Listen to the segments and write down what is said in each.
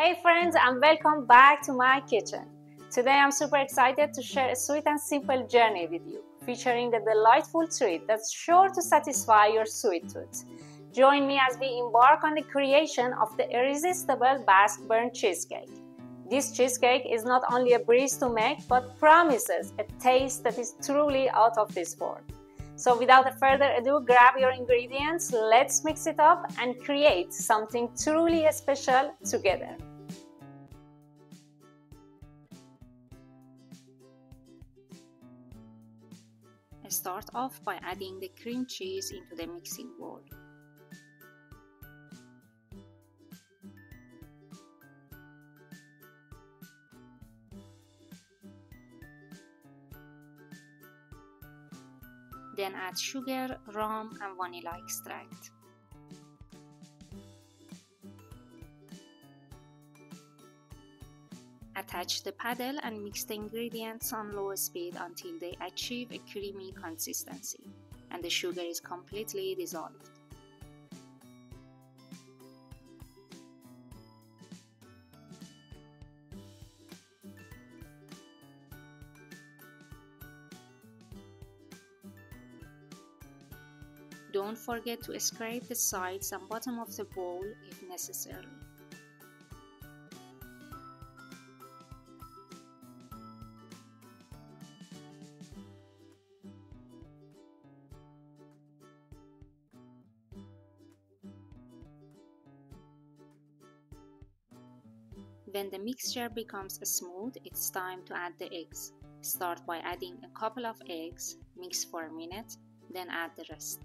Hey friends, and welcome back to my kitchen. Today I'm super excited to share a sweet and simple journey with you, featuring a delightful treat that's sure to satisfy your sweet tooth. Join me as we embark on the creation of the irresistible Basque burnt cheesecake. This cheesecake is not only a breeze to make, but promises a taste that is truly out of this world. So without further ado, grab your ingredients, let's mix it up and create something truly special together. Start off by adding the cream cheese into the mixing bowl. Then add sugar, rum, and vanilla extract. Attach the paddle and mix the ingredients on low speed until they achieve a creamy consistency and the sugar is completely dissolved. Don't forget to scrape the sides and bottom of the bowl if necessary. When the mixture becomes smooth, it's time to add the eggs. Start by adding a couple of eggs, mix for a minute, then add the rest.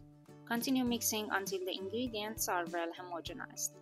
Continue mixing until the ingredients are well homogenized.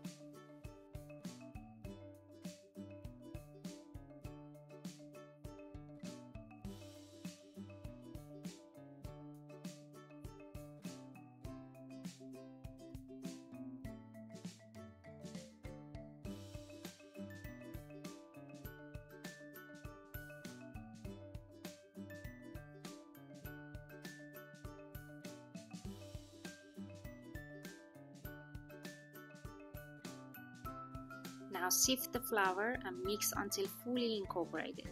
Now sift the flour and mix until fully incorporated.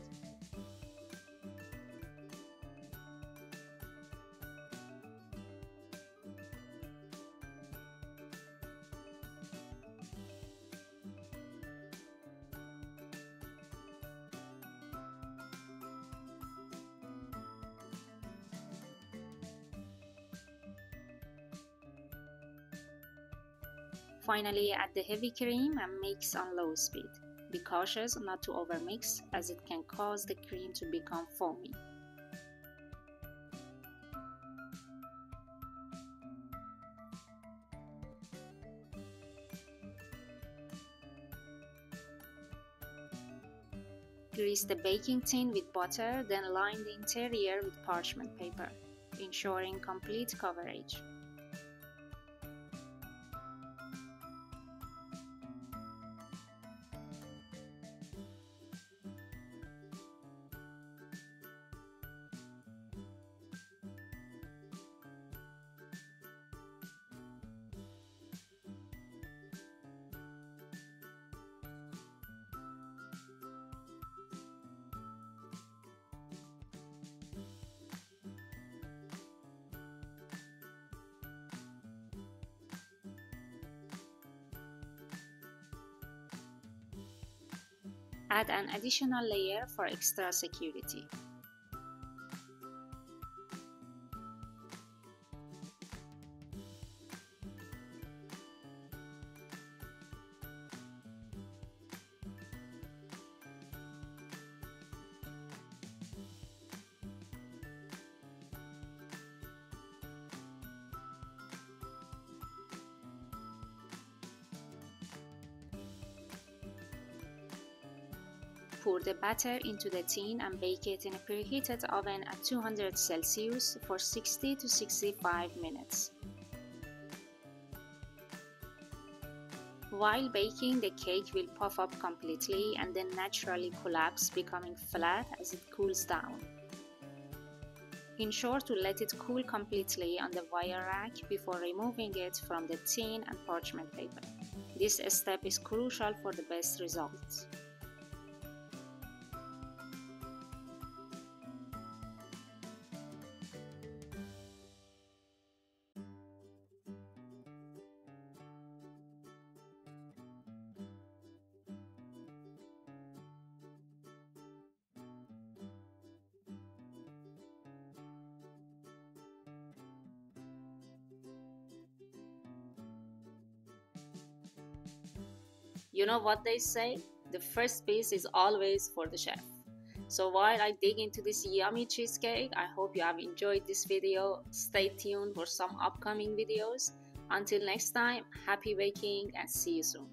Finally, add the heavy cream and mix on low speed. Be cautious not to overmix as it can cause the cream to become foamy. Grease the baking tin with butter, then line the interior with parchment paper, ensuring complete coverage. Add an additional layer for extra security. Pour the batter into the tin and bake it in a preheated oven at 200 Celsius for 60 to 65 minutes. While baking, the cake will puff up completely and then naturally collapse, becoming flat as it cools down. Ensure to let it cool completely on the wire rack before removing it from the tin and parchment paper. This step is crucial for the best results. You know what they say? The first piece is always for the chef. So while I dig into this yummy cheesecake, I hope you have enjoyed this video. Stay tuned for some upcoming videos. Until next time, happy baking and see you soon.